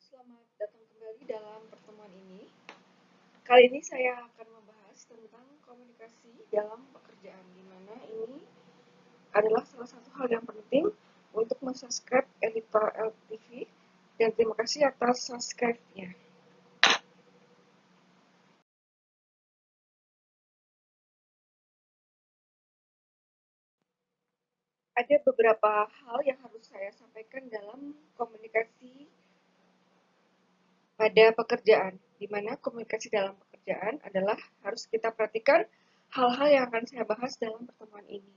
selamat datang kembali dalam pertemuan ini. Kali ini saya akan membahas tentang komunikasi dalam pekerjaan, di mana ini adalah salah satu hal yang penting untuk mensubscribe Elita LTV, dan terima kasih atas subscribe-nya. Ada beberapa hal yang harus saya sampaikan dalam komunikasi pada pekerjaan, di mana komunikasi dalam pekerjaan adalah harus kita perhatikan hal-hal yang akan saya bahas dalam pertemuan ini.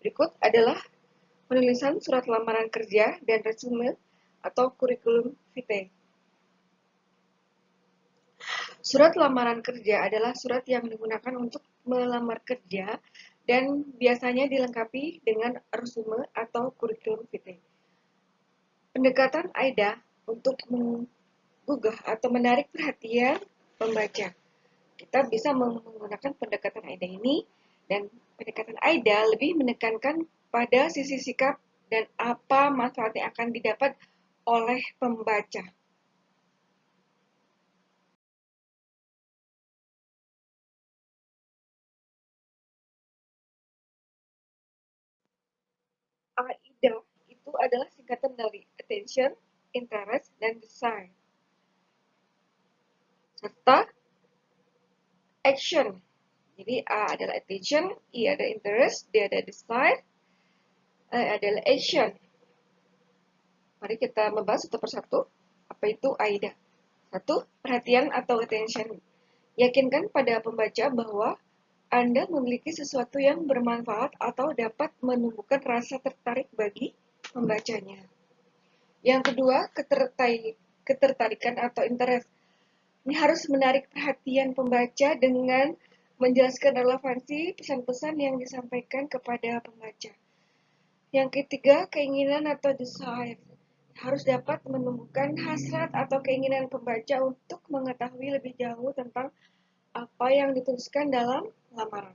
Berikut adalah penulisan surat lamaran kerja dan resume atau kurikulum vitae. Surat lamaran kerja adalah surat yang digunakan untuk melamar kerja dan biasanya dilengkapi dengan resume atau kurikulum vitae. Pendekatan AIDA untuk menggugah atau menarik perhatian pembaca. Kita bisa menggunakan pendekatan AIDA ini, dan pendekatan AIDA lebih menekankan pada sisi sikap dan apa manfaat yang akan didapat oleh pembaca. AIDA itu adalah singkatan dari attention, interest, dan desire, serta action. Jadi A adalah attention, I adalah interest, D adalah desire, E adalah action. Mari kita membahas satu persatu. Apa itu AIDA? 1. Perhatian atau attention. Yakinkan pada pembaca bahwa Anda memiliki sesuatu yang bermanfaat atau dapat menumbuhkan rasa tertarik bagi pembacanya. Yang kedua, ketertarikan atau interest. Ini harus menarik perhatian pembaca dengan menjelaskan relevansi pesan-pesan yang disampaikan kepada pembaca. Yang ketiga, keinginan atau desire. Harus dapat menumbuhkan hasrat atau keinginan pembaca untuk mengetahui lebih jauh tentang apa yang dituliskan dalam lamaran.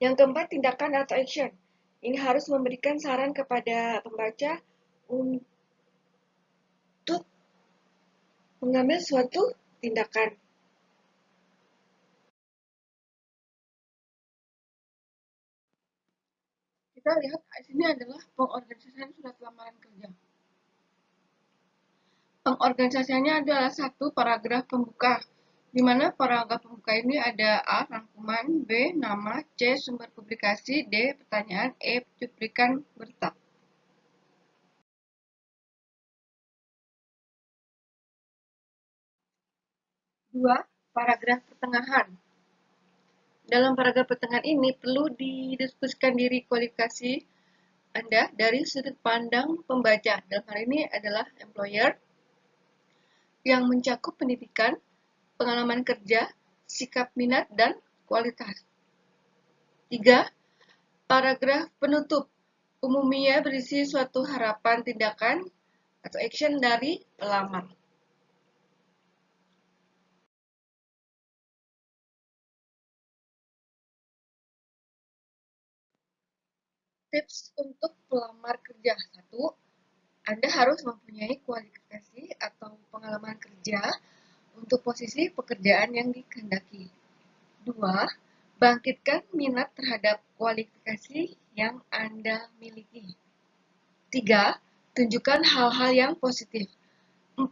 Yang keempat, tindakan atau action. Ini harus memberikan saran kepada pembaca untuk mengambil suatu tindakan. Kita lihat di sini adalah pengorganisasian surat lamaran kerja. Pengorganisasiannya adalah satu paragraf pembuka, di mana paragraf pembuka ini ada A. Rangkuman, B. Nama, C. Sumber publikasi, D. Pertanyaan, E. Cuplikan berita. Dua. Paragraf pertengahan. Dalam paragraf pertengahan ini perlu didiskusikan diri kualifikasi Anda dari sudut pandang pembaca. Dalam hal ini adalah employer, yang mencakup pendidikan, pengalaman kerja, sikap minat, dan kualitas. 3. Paragraf penutup. Umumnya berisi suatu harapan tindakan atau action dari pelamar. Tips untuk pelamar kerja. 1. Anda harus mempunyai kualifikasi atau pengalaman kerja untuk posisi pekerjaan yang dikehendaki. 2. Bangkitkan minat terhadap kualifikasi yang Anda miliki. 3. Tunjukkan hal-hal yang positif. 4.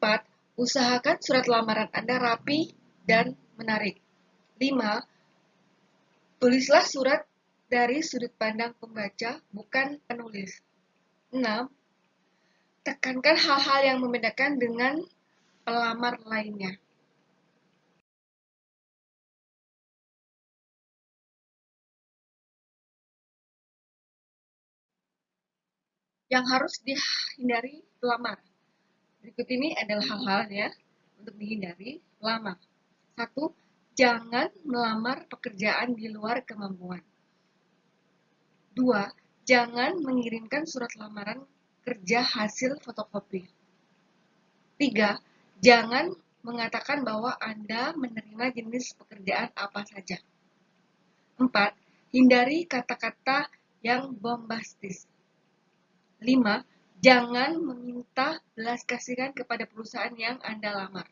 Usahakan surat lamaran Anda rapi dan menarik. 5. Tulislah surat dari sudut pandang pembaca, bukan penulis. 6. Tekankan hal-hal yang membedakan dengan pelamar lainnya. Yang harus dihindari pelamar. Berikut ini adalah hal-halnya untuk dihindari pelamar. 1. Jangan melamar pekerjaan di luar kemampuan. 2. Jangan mengirimkan surat lamaran kerja hasil fotokopi. 3. Jangan mengatakan bahwa Anda menerima jenis pekerjaan apa saja. 4. Hindari kata-kata yang bombastis. 5. Jangan meminta belas kasihan kepada perusahaan yang Anda lamar.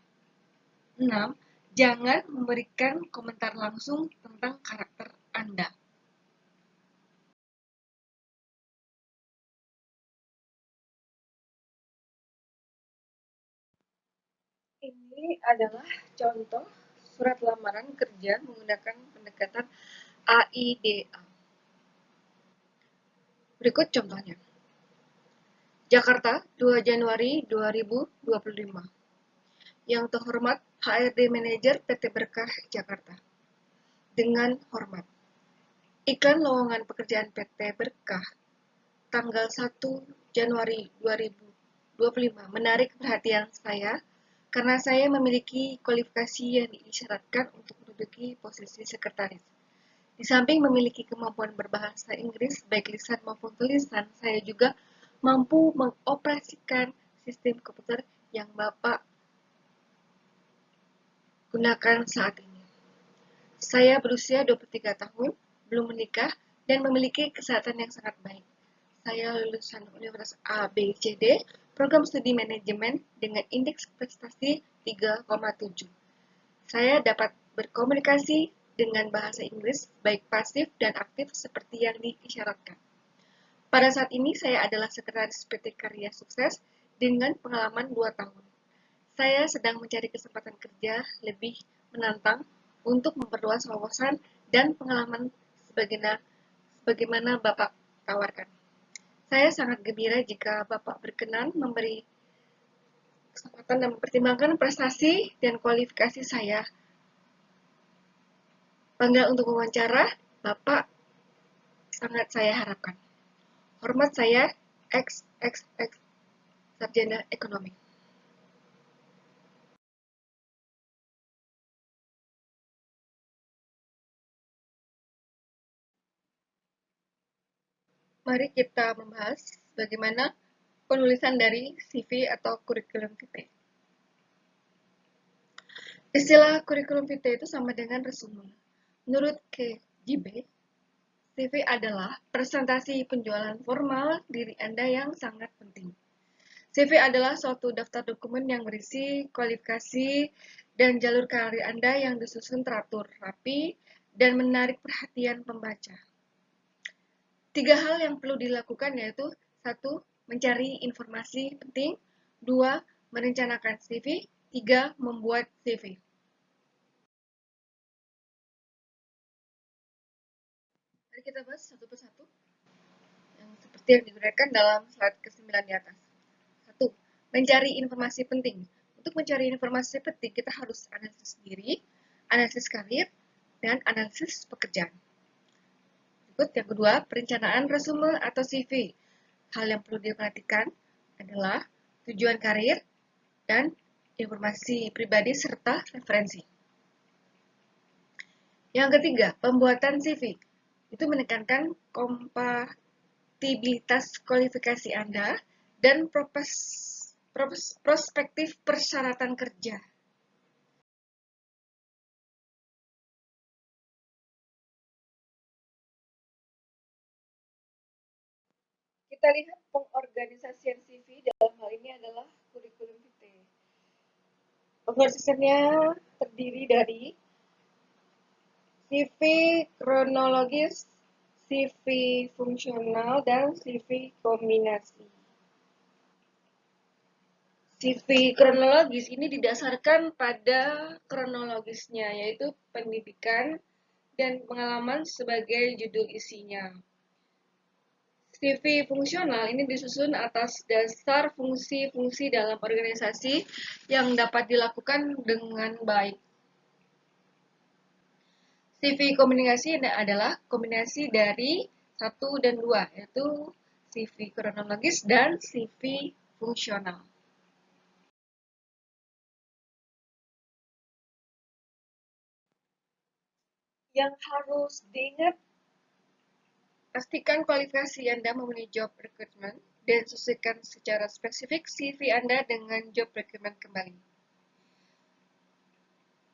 6. Jangan memberikan komentar langsung tentang karakter Anda. Ini adalah contoh surat lamaran kerja menggunakan pendekatan AIDA. Berikut contohnya. Jakarta, 2 Januari 2025. Yang terhormat HRD Manajer PT Berkah Jakarta. Dengan hormat. Iklan lowongan pekerjaan PT Berkah tanggal 1 Januari 2025 menarik perhatian saya karena saya memiliki kualifikasi yang diisyaratkan untuk menduduki posisi sekretaris. Di samping memiliki kemampuan berbahasa Inggris, baik lisan maupun tulisan, saya juga mampu mengoperasikan sistem komputer yang Bapak gunakan saat ini. Saya berusia 23 tahun, belum menikah, dan memiliki kesehatan yang sangat baik. Saya lulusan Universitas ABCD, program studi manajemen dengan indeks prestasi 3,7. Saya dapat berkomunikasi dengan bahasa Inggris, baik pasif dan aktif seperti yang diisyaratkan. Pada saat ini saya adalah sekretaris PT Karya Sukses dengan pengalaman 2 tahun. Saya sedang mencari kesempatan kerja lebih menantang untuk memperluas wawasan dan pengalaman sebagaimana Bapak tawarkan. Saya sangat gembira jika Bapak berkenan memberi kesempatan dan mempertimbangkan prestasi dan kualifikasi saya. Panggilan untuk wawancara, Bapak sangat saya harapkan. Hormat saya, XXX Sarjana Ekonomi. Mari kita membahas bagaimana penulisan dari CV atau kurikulum vitae. Istilah kurikulum vitae itu sama dengan resume. Menurut KJB, CV adalah presentasi penjualan formal diri Anda yang sangat penting. CV adalah suatu daftar dokumen yang berisi kualifikasi dan jalur karir Anda yang disusun teratur, rapi, dan menarik perhatian pembaca. 3 hal yang perlu dilakukan yaitu 1. Mencari informasi penting, 2. Merencanakan CV, 3. Membuat CV. Mari kita bahas satu persatu yang seperti yang digunakan dalam slide ke-9 di atas. 1. Mencari informasi penting. Untuk mencari informasi penting, kita harus analisis diri, analisis karir, dan analisis pekerjaan. Berikut yang kedua, perencanaan resume atau CV. Hal yang perlu diperhatikan adalah tujuan karir dan informasi pribadi serta referensi. Yang ketiga, pembuatan CV. Itu menekankan kompatibilitas kualifikasi Anda dan prospektif persyaratan kerja. Kita lihat pengorganisasian CV dalam hal ini adalah kurikulum vitae. Pengorganisasiannya terdiri dari CV kronologis, CV fungsional, dan CV kombinasi. CV kronologis ini didasarkan pada kronologisnya, yaitu pendidikan dan pengalaman sebagai judul isinya. CV fungsional ini disusun atas dasar fungsi-fungsi dalam organisasi yang dapat dilakukan dengan baik. CV kombinasi adalah kombinasi dari 1 dan 2, yaitu CV kronologis dan CV fungsional. Yang harus diingat, pastikan kualifikasi Anda memenuhi job requirement dan sesuaikan secara spesifik CV Anda dengan job requirement kembali.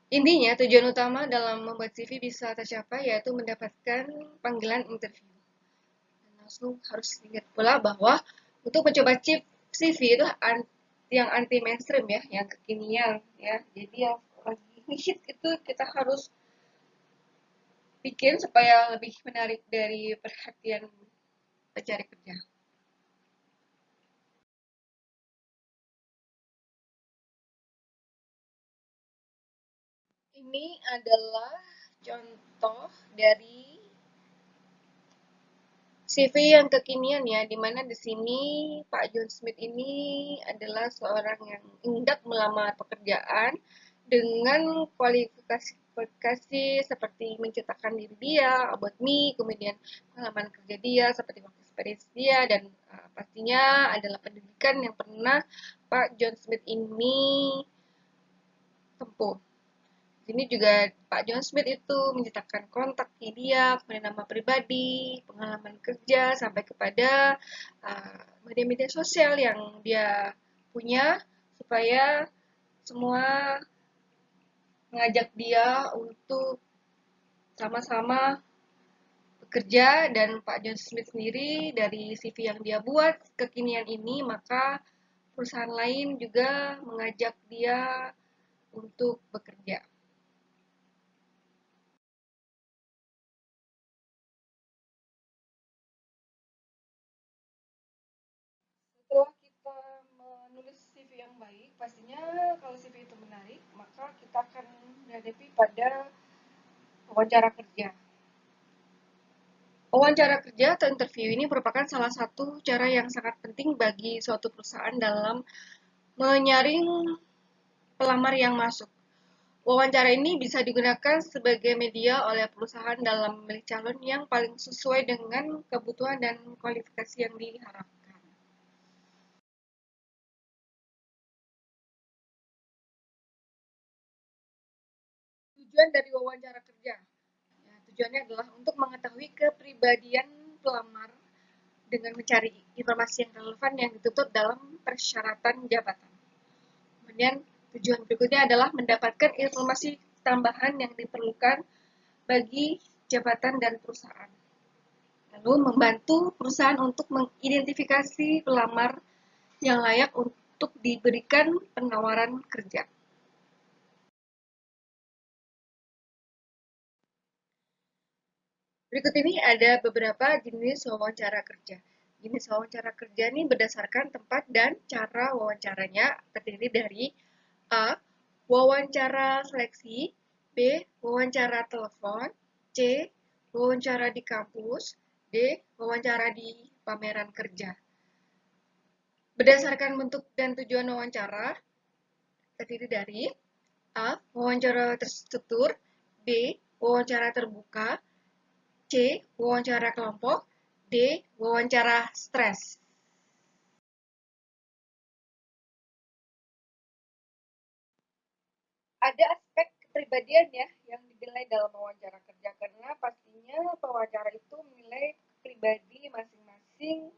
Intinya, tujuan utama dalam membuat CV bisa tercapai yaitu mendapatkan panggilan interview. Dan langsung harus ingat pula bahwa Untuk mencoba chip CV itu yang anti mainstream ya, yang kekinian ya. Jadi yang lagi hit itu kita harus bikin supaya lebih menarik dari perhatian pencari kerja. Ini adalah contoh dari CV yang kekinian ya, di mana di sini Pak John Smith ini adalah seorang yang hendak melamar pekerjaan dengan kualifikasi seperti menceritakan diri dia, about me, kemudian pengalaman kerja dia, seperti work experience dia, dan pastinya adalah pendidikan yang pernah Pak John Smith ini tempuh. Sini juga Pak John Smith itu menceritakan kontaknya dia, kemudian nama pribadi, pengalaman kerja, sampai kepada media-media sosial yang dia punya, supaya semua mengajak dia untuk sama-sama bekerja. Dan Pak John Smith sendiri dari CV yang dia buat kekinian ini, maka perusahaan lain juga mengajak dia untuk bekerja. Setelah kita menulis CV yang baik, pastinya kalau CV itu menarik, maka kita akan menghadapi pada wawancara kerja. Wawancara kerja atau interview ini merupakan salah satu cara yang sangat penting bagi suatu perusahaan dalam menyaring pelamar yang masuk. Wawancara ini bisa digunakan sebagai media oleh perusahaan dalam memilih calon yang paling sesuai dengan kebutuhan dan kualifikasi yang diharapkan. Tujuan dari wawancara kerja. Ya, tujuannya adalah untuk mengetahui kepribadian pelamar dengan mencari informasi yang relevan yang dituntut dalam persyaratan jabatan. Kemudian tujuan berikutnya adalah mendapatkan informasi tambahan yang diperlukan bagi jabatan dan perusahaan. Lalu membantu perusahaan untuk mengidentifikasi pelamar yang layak untuk diberikan penawaran kerja. Berikut ini ada beberapa jenis wawancara kerja. Jenis wawancara kerja ini berdasarkan tempat dan cara wawancaranya, terdiri dari A. Wawancara seleksi, B. Wawancara telepon, C. Wawancara di kampus, D. Wawancara di pameran kerja. Berdasarkan bentuk dan tujuan wawancara, terdiri dari A. Wawancara terstruktur, B. Wawancara terbuka, C. Wawancara kelompok, D. Wawancara stres. Ada aspek kepribadian ya yang dinilai dalam wawancara kerja, karena pastinya pewawancara itu menilai pribadi masing-masing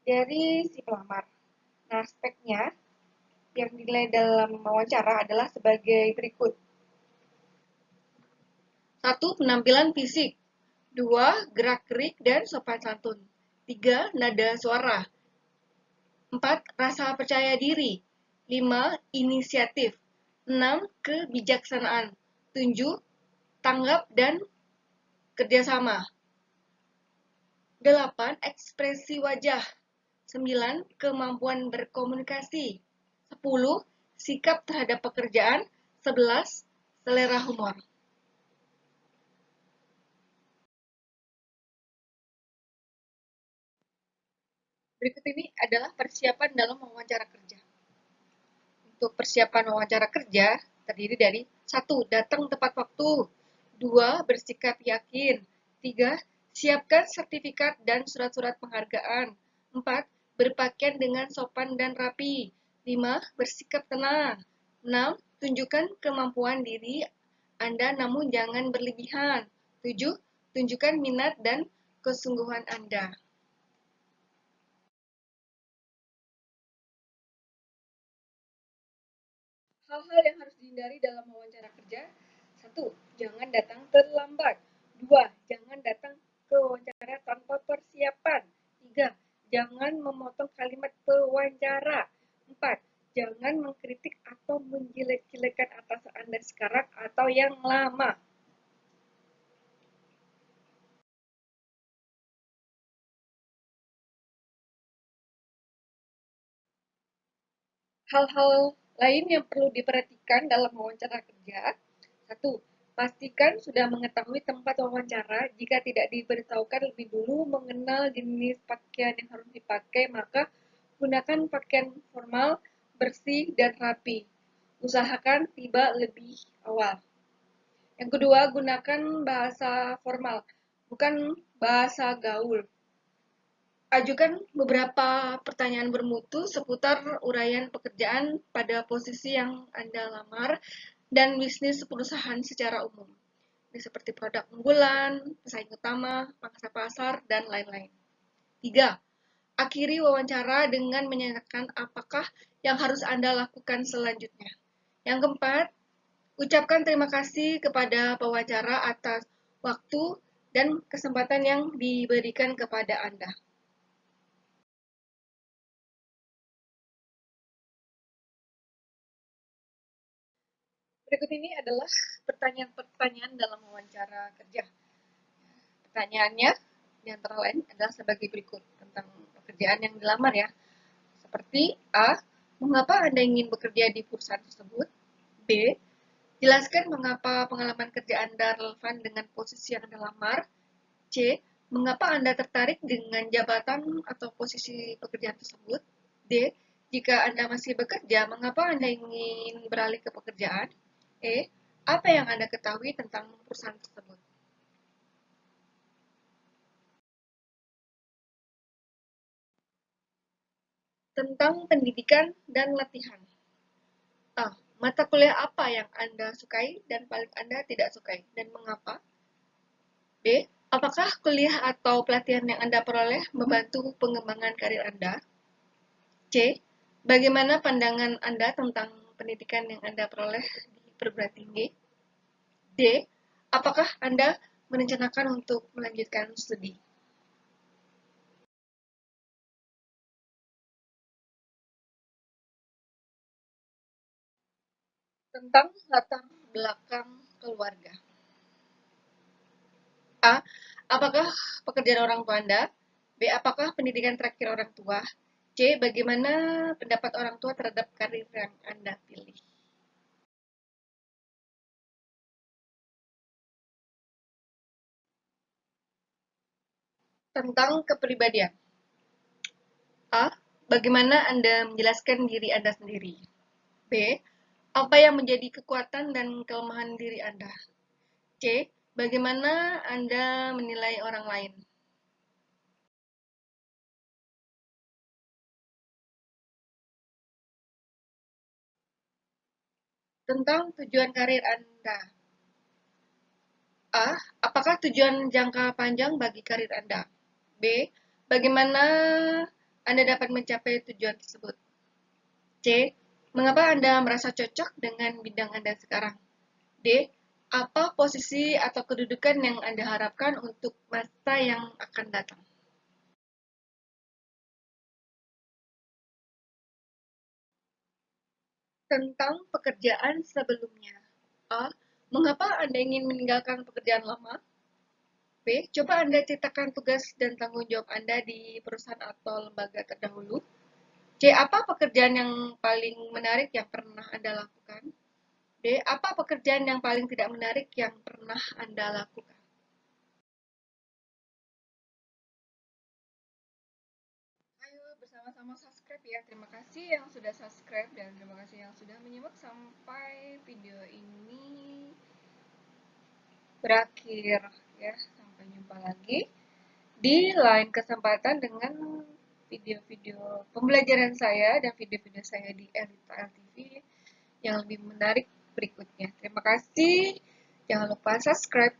dari si pelamar. Nah, aspeknya yang dinilai dalam wawancara adalah sebagai berikut. 1. Penampilan fisik. 2. Gerak-gerik dan sopan santun. 3. Nada suara. 4. Rasa percaya diri. 5. Inisiatif. 6. Kebijaksanaan. 7. Tanggap dan kerjasama. 8. Ekspresi wajah. 9. Kemampuan berkomunikasi. 10. Sikap terhadap pekerjaan. 11. Selera humor. Berikut ini adalah persiapan dalam wawancara kerja. Untuk persiapan wawancara kerja terdiri dari 1. Datang tepat waktu. 2. Bersikap yakin. 3. Siapkan sertifikat dan surat-surat penghargaan. 4. Berpakaian dengan sopan dan rapi. 5. Bersikap tenang. 6. Tunjukkan kemampuan diri Anda namun jangan berlebihan. 7. Tunjukkan minat dan kesungguhan Anda. Hal-hal yang harus dihindari dalam wawancara kerja. 1. Jangan datang terlambat. 2. Jangan datang ke wawancara tanpa persiapan. 3. Jangan memotong kalimat pewawancara. 4. Jangan mengkritik atau menjelek-jelekan atasan Anda sekarang atau yang lama. Hal-hal lain yang perlu diperhatikan dalam wawancara kerja. 1. Pastikan sudah mengetahui tempat wawancara. Jika tidak diberitahukan lebih dulu mengenal jenis pakaian yang harus dipakai, maka gunakan pakaian formal, bersih, dan rapi. Usahakan tiba lebih awal. Yang kedua, gunakan bahasa formal, bukan bahasa gaul. Ajukan beberapa pertanyaan bermutu seputar uraian pekerjaan pada posisi yang Anda lamar dan bisnis perusahaan secara umum. Ini seperti produk unggulan, pesaing utama, pangsa pasar, dan lain-lain. 3. Akhiri wawancara dengan menyatakan apakah yang harus Anda lakukan selanjutnya. Yang keempat, ucapkan terima kasih kepada pewawancara atas waktu dan kesempatan yang diberikan kepada Anda. Berikut ini adalah pertanyaan-pertanyaan dalam wawancara kerja. Pertanyaannya di antara lain adalah sebagai berikut tentang pekerjaan yang dilamar ya. Seperti A. Mengapa Anda ingin bekerja di perusahaan tersebut? B. Jelaskan mengapa pengalaman kerja Anda relevan dengan posisi yang Anda lamar. C. Mengapa Anda tertarik dengan jabatan atau posisi pekerjaan tersebut? D. Jika Anda masih bekerja, mengapa Anda ingin beralih ke pekerjaan? E. Apa yang Anda ketahui tentang perusahaan tersebut? Tentang pendidikan dan latihan. A. Mata kuliah apa yang Anda sukai dan paling Anda tidak sukai, dan mengapa? B. Apakah kuliah atau pelatihan yang Anda peroleh membantu pengembangan karir Anda? C. Bagaimana pandangan Anda tentang pendidikan yang Anda peroleh di perguruan tinggi? D. Apakah Anda merencanakan untuk melanjutkan studi? Tentang latar belakang keluarga. A. Apakah pekerjaan orang tua Anda? B. Apakah pendidikan terakhir orang tua? C. Bagaimana pendapat orang tua terhadap karir yang Anda pilih? Tentang kepribadian. A. Bagaimana Anda menjelaskan diri Anda sendiri? B. Apa yang menjadi kekuatan dan kelemahan diri Anda? C. Bagaimana Anda menilai orang lain? Tentang tujuan karir Anda. A. Apakah tujuan jangka panjang bagi karir Anda? B. Bagaimana Anda dapat mencapai tujuan tersebut? C. Mengapa Anda merasa cocok dengan bidang Anda sekarang? D. Apa posisi atau kedudukan yang Anda harapkan untuk masa yang akan datang? Tentang pekerjaan sebelumnya. A. Mengapa Anda ingin meninggalkan pekerjaan lama? B. Coba Anda ceritakan tugas dan tanggung jawab Anda di perusahaan atau lembaga terdahulu. C. Apa pekerjaan yang paling menarik yang pernah Anda lakukan? D. Apa pekerjaan yang paling tidak menarik yang pernah Anda lakukan? Ayo bersama-sama subscribe ya. Terima kasih yang sudah subscribe dan terima kasih yang sudah menyimak sampai video ini berakhir ya. Sampai jumpa lagi di lain kesempatan dengan video-video pembelajaran saya dan video-video saya di Erita TV yang lebih menarik berikutnya. Terima kasih. Jangan lupa subscribe.